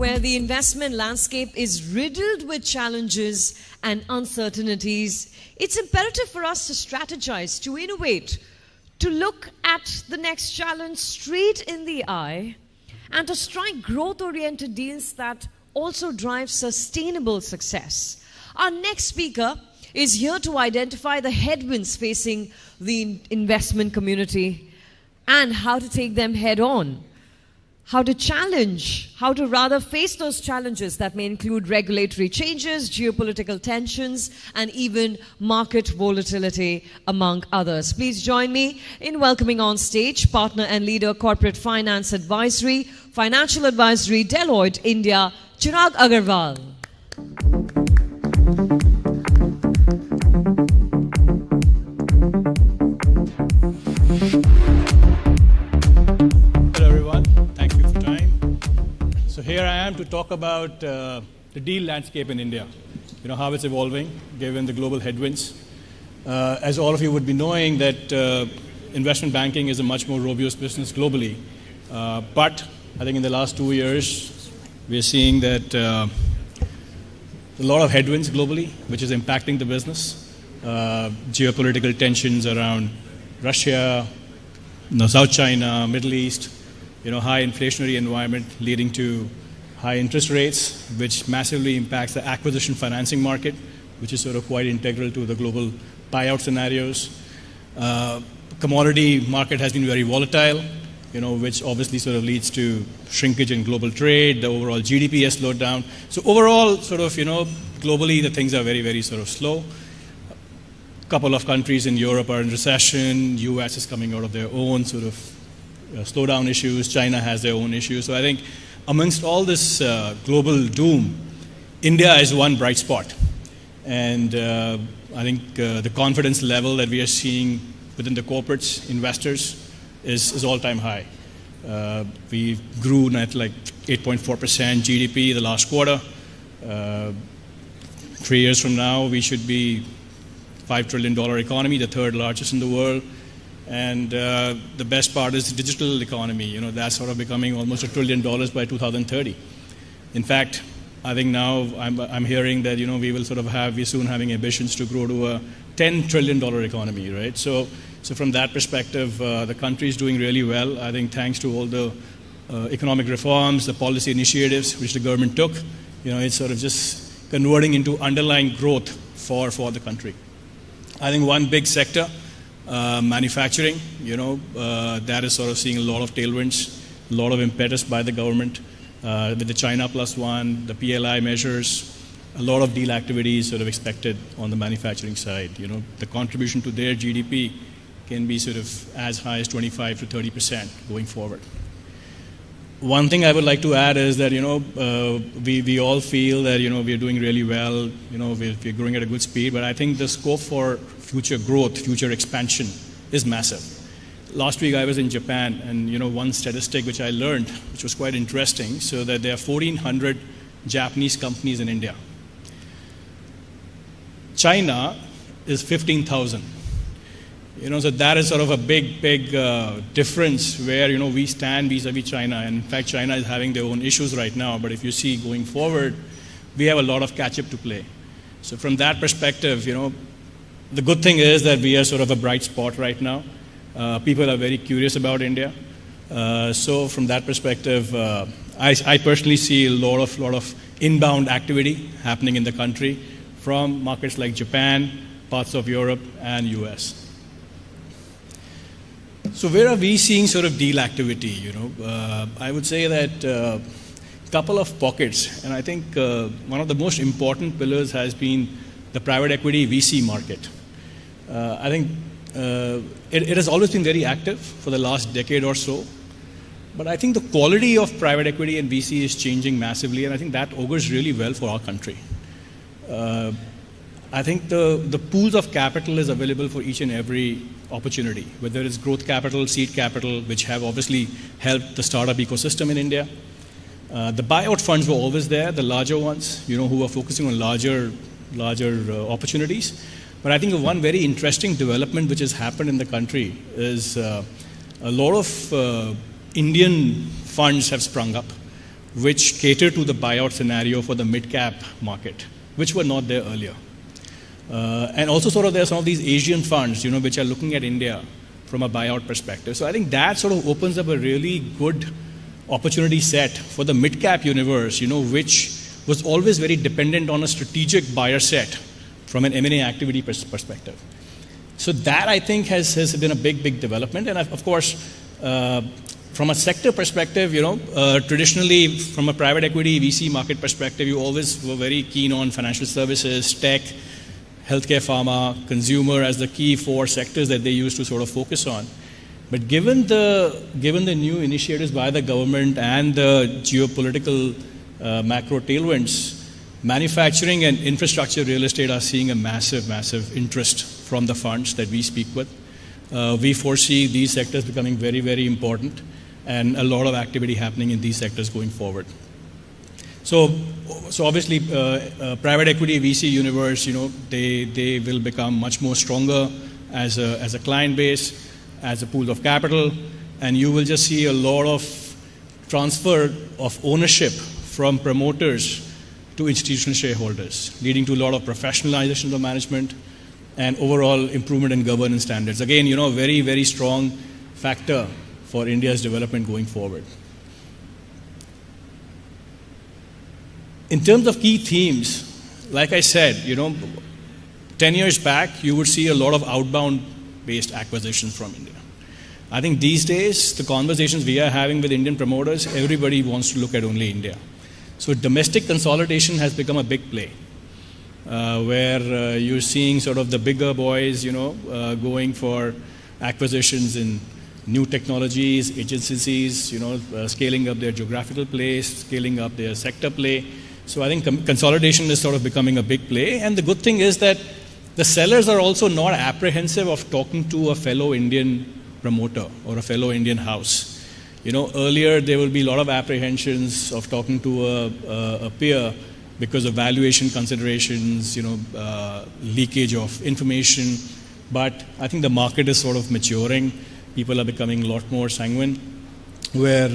where the investment landscape is riddled with challenges and uncertainties, it's imperative for us to strategize, to innovate, to look at the next challenge straight in the eye, and to strike growth-oriented deals that also drive sustainable success. Our next speaker is here to identify the headwinds facing the investment community and how to take them head on. How to rather face those challenges that may include regulatory changes, geopolitical tensions, and even market volatility, among others. Please join me in welcoming on stage partner and leader, Corporate Finance Advisory, Financial Advisory, Deloitte India, Chirag Agarwal. So here I am to talk about the deal landscape in India, how it's evolving given the global headwinds. As all of you would be knowing that investment banking is a much more robust business globally. But I think in the last 2 years, we're seeing that a lot of headwinds globally, which is impacting the business. Geopolitical tensions around Russia, South China, Middle East, high inflationary environment leading to high interest rates, which massively impacts the acquisition financing market, which is sort of quite integral to the global buyout scenarios. Commodity market has been very volatile, which obviously sort of leads to shrinkage in global trade. The overall GDP has slowed down. So overall, globally, the things are very, very sort of slow. A couple of countries in Europe are in recession. US is coming out of their own sort of slowdown issues. China has their own issues. So I think amongst all this global doom, India is one bright spot. And I think the confidence level that we are seeing within the corporates, investors, is all-time high. We grew at like 8.4% GDP the last quarter. 3 years from now, we should be $5 trillion economy, the third largest in the world. And the best part is the digital economy. That's sort of becoming almost $1 trillion by 2030. In fact, I think now I'm hearing that we're soon having ambitions to grow to a $10 trillion economy, right? So from that perspective, the country is doing really well. I think thanks to all the economic reforms, the policy initiatives which the government took, it's sort of just converting into underlying growth for the country. I think one big sector, manufacturing, that is sort of seeing a lot of tailwinds, a lot of impetus by the government with the China Plus One, the PLI measures, a lot of deal activity is sort of expected on the manufacturing side. The contribution to their GDP can be sort of as high as 25 to 30% going forward. One thing I would like to add is that, we all feel that, we're doing really well, we're growing at a good speed, but I think the scope for future growth, future expansion is massive. Last week I was in Japan, and, one statistic which I learned, which was quite interesting, so that there are 1,400 Japanese companies in India. China is 15,000. So that is sort of a big difference where, we stand vis-a-vis China. And in fact, China is having their own issues right now. But if you see going forward, we have a lot of catch-up to play. So from that perspective, the good thing is that we are sort of a bright spot right now. People are very curious about India. So from that perspective, I personally see a lot of inbound activity happening in the country from markets like Japan, parts of Europe, and US. So where are we seeing sort of deal activity? I would say that a couple of pockets, and I think one of the most important pillars has been the private equity VC market. I think it has always been very active for the last decade or so, but I think the quality of private equity and VC is changing massively, and I think that augurs really well for our country. I think the pools of capital is available for each and every opportunity, whether it's growth capital, seed capital, which have obviously helped the startup ecosystem in India. The buyout funds were always there, the larger ones, who are focusing on larger opportunities. But I think one very interesting development which has happened in the country is a lot of Indian funds have sprung up which cater to the buyout scenario for the mid-cap market, which were not there earlier. And also sort of there are some of these Asian funds, which are looking at India from a buyout perspective. So I think that sort of opens up a really good opportunity set for the mid-cap universe, which was always very dependent on a strategic buyer set from an M&A activity perspective. So that, I think, has been a big development. And of course, from a sector perspective, traditionally from a private equity VC market perspective, you always were very keen on financial services, tech, healthcare, pharma, consumer as the key 4 sectors that they used to sort of focus on. But given the new initiatives by the government and the geopolitical macro tailwinds, manufacturing and infrastructure real estate are seeing a massive interest from the funds that we speak with. We foresee these sectors becoming very important, and a lot of activity happening in these sectors going forward. So obviously, private equity VC universe, they will become much more stronger as a client base, as a pool of capital, and you will just see a lot of transfer of ownership from promoters to institutional shareholders, leading to a lot of professionalization of management and overall improvement in governance standards. Again, a very strong factor for India's development going forward. In terms of key themes, like I said, 10 years back, you would see a lot of outbound-based acquisitions from India. I think these days, the conversations we are having with Indian promoters, everybody wants to look at only India. So domestic consolidation has become a big play, where you're seeing sort of the bigger boys, going for acquisitions in new technologies, agencies, scaling up their geographical play, scaling up their sector play. So I think consolidation is sort of becoming a big play. And the good thing is that the sellers are also not apprehensive of talking to a fellow Indian promoter or a fellow Indian house. Earlier there will be a lot of apprehensions of talking to a peer because of valuation considerations, leakage of information. But I think the market is sort of maturing. People are becoming a lot more sanguine, where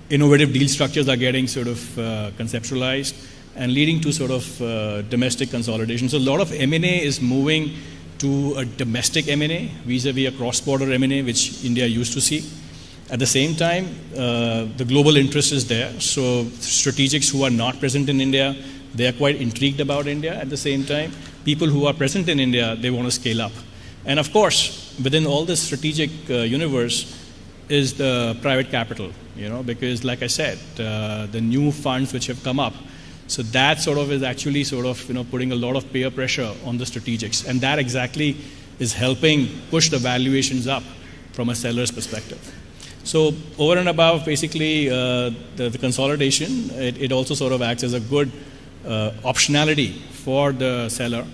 innovative deal structures are getting sort of conceptualized and leading to sort of domestic consolidation. So a lot of M&A is moving to a domestic M&A vis-a-vis a cross-border M&A, which India used to see. At the same time, the global interest is there. So strategics who are not present in India, they are quite intrigued about India. At the same time, people who are present in India, they want to scale up. And of course, within all this strategic universe is the private capital, because like I said, the new funds which have come up, so that sort of is actually sort of, putting a lot of peer pressure on the strategics. And that exactly is helping push the valuations up from a seller's perspective. So over and above basically the consolidation, it also sort of acts as a good optionality for the seller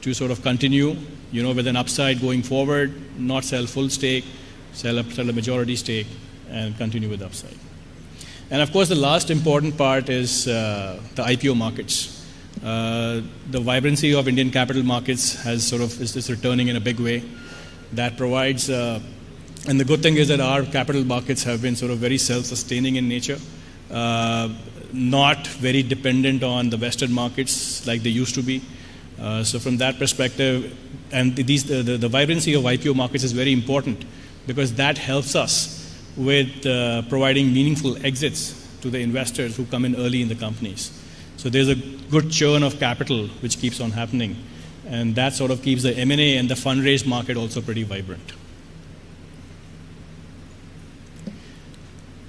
to sort of continue, with an upside going forward, not sell full stake, sell a majority stake, and continue with upside. And of course, the last important part is the IPO markets. The vibrancy of Indian capital markets is returning in a big way. That provides, and the good thing is that our capital markets have been sort of very self-sustaining in nature, not very dependent on the Western markets like they used to be. So from that perspective, and the vibrancy of IPO markets is very important because that helps us with providing meaningful exits to the investors who come in early in the companies. So there's a good churn of capital which keeps on happening, and that sort of keeps the M&A and the fundraise market also pretty vibrant.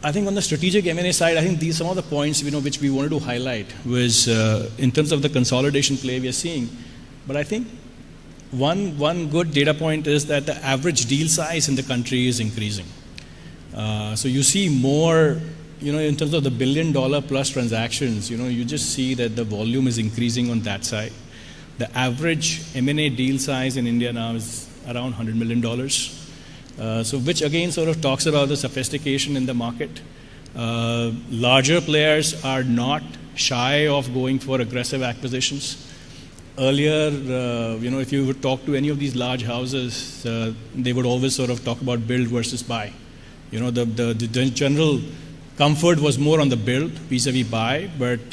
I think on the strategic M&A side, I think these some of the points which we wanted to highlight was in terms of the consolidation play we are seeing. But I think one good data point is that the average deal size in the country is increasing. So you see more, in terms of the $1 billion plus transactions, you just see that the volume is increasing on that side. The average M&A deal size in India now is around $100 million. So which again sort of talks about the sophistication in the market. Larger players are not shy of going for aggressive acquisitions. Earlier, if you would talk to any of these large houses, they would always sort of talk about build versus buy. The general comfort was more on the build vis-a-vis buy, but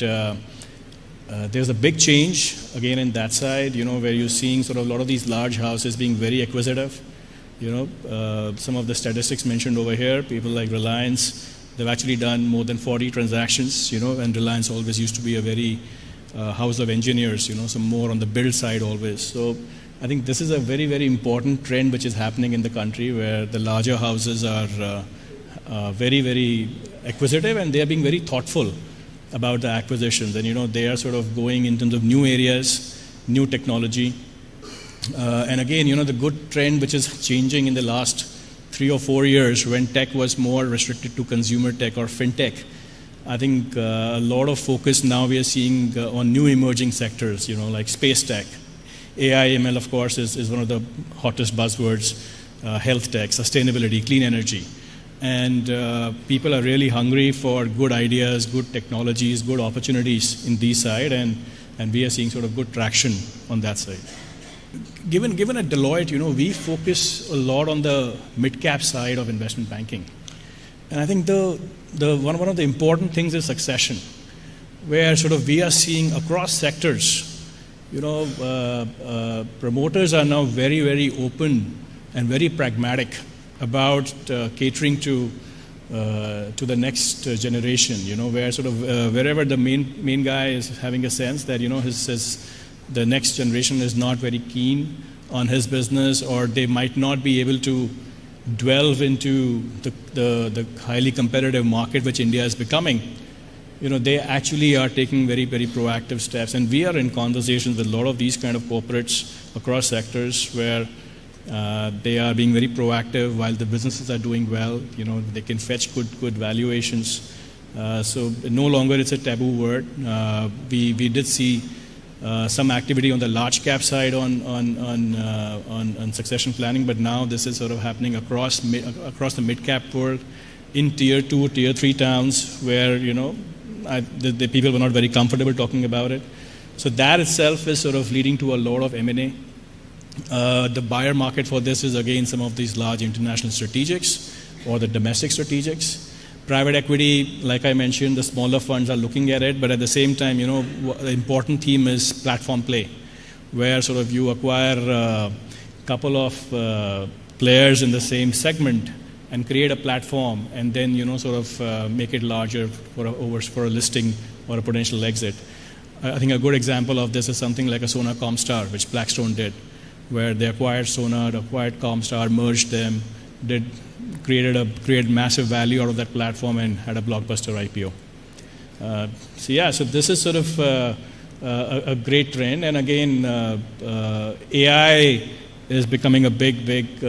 there's a big change again in that side, where you're seeing sort of a lot of these large houses being very acquisitive. Some of the statistics mentioned over here, people like Reliance, they've actually done more than 40 transactions, and Reliance always used to be a very house of engineers, so more on the build side always. So I think this is a very, very important trend which is happening in the country, where the larger houses are very, very acquisitive, and they are being very thoughtful about the acquisitions. And they are sort of going in terms of new areas, new technology. And again, the good trend which is changing in the last 3 or 4 years, when tech was more restricted to consumer tech or fintech, I think a lot of focus now we are seeing on new emerging sectors, like space tech. AI, ML, of course, is one of the hottest buzzwords, health tech, sustainability, clean energy. And people are really hungry for good ideas, good technologies, good opportunities in these side, and we are seeing sort of good traction on that side. Given at Deloitte, we focus a lot on the mid-cap side of investment banking. And I think one of the important things is succession, where sort of we are seeing across sectors, promoters are now very, very open and very pragmatic about catering to the next generation, where sort of wherever the main guy is having a sense that, the next generation is not very keen on his business, or they might not be able to delve into the highly competitive market which India is becoming. They actually are taking very, very proactive steps. And we are in conversations with a lot of these kind of corporates across sectors where they are being very proactive while the businesses are doing well. They can fetch good valuations. So no longer it's a taboo word. We did see some activity on the large cap side on succession planning, but now this is sort of happening across the mid cap world, in tier 2, tier 3 towns where the people were not very comfortable talking about it. So that itself is sort of leading to a lot of M&A. The buyer market for this is again some of these large international strategics or the domestic strategics. Private equity, like I mentioned, the smaller funds are looking at it, but at the same time, the important theme is platform play, where sort of you acquire a couple of players in the same segment and create a platform, and then sort of make it larger for a listing or a potential exit. I think a good example of this is something like a Sona Comstar, which Blackstone did, where they acquired Sona, acquired Comstar, merged them, created massive value out of that platform and had a blockbuster IPO. So this is sort of a great trend. And again, AI is becoming a big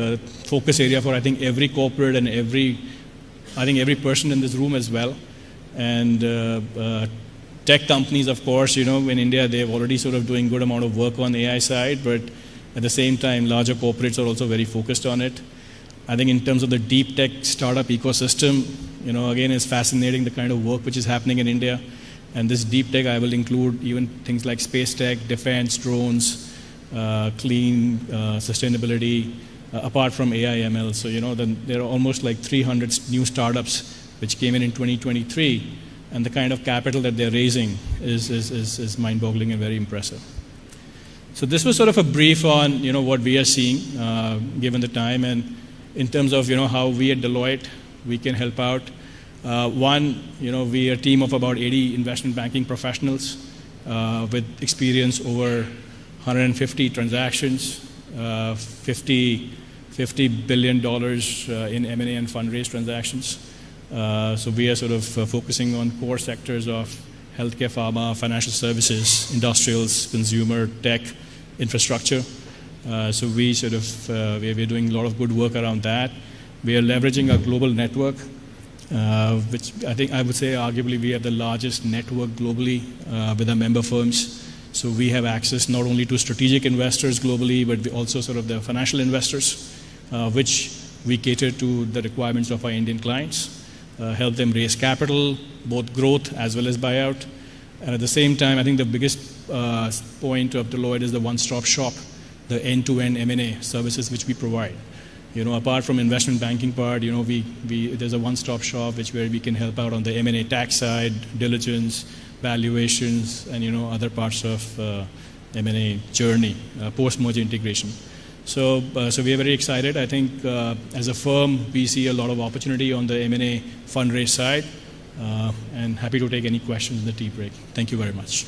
focus area for I think every corporate and every person in this room as well. And tech companies, of course, in India they're already sort of doing good amount of work on the AI side, but at the same time, larger corporates are also very focused on it. I think in terms of the deep tech startup ecosystem, again, it's fascinating the kind of work which is happening in India. And this deep tech, I will include even things like space tech, defense, drones, clean, sustainability, apart from AI, ML. So, there are almost like 300 new startups which came in 2023, and the kind of capital that they're raising is mind-boggling and very impressive. So this was sort of a brief on, what we are seeing, given the time, and in terms of, how we at Deloitte, we can help out. One, we are a team of about 80 investment banking professionals with experience over 150 transactions, $50 billion in M&A and fundraise transactions. So we are sort of focusing on core sectors of healthcare, pharma, financial services, industrials, consumer, tech, infrastructure. So we sort of, we're doing a lot of good work around that. We are leveraging our global network, which I would say arguably we have the largest network globally with our member firms. So we have access not only to strategic investors globally, but also sort of the financial investors, which we cater to the requirements of our Indian clients, help them raise capital, both growth as well as buyout. And at the same time, I think the biggest point of Deloitte is the one-stop shop, the end-to-end M&A services which we provide. Apart from investment banking part, there's a one-stop shop where we can help out on the M&A tax side, diligence, valuations, and other parts of M&A journey, post-merger integration. So we are very excited. I think as a firm, we see a lot of opportunity on the M&A fundraise side, and happy to take any questions in the tea break. Thank you very much.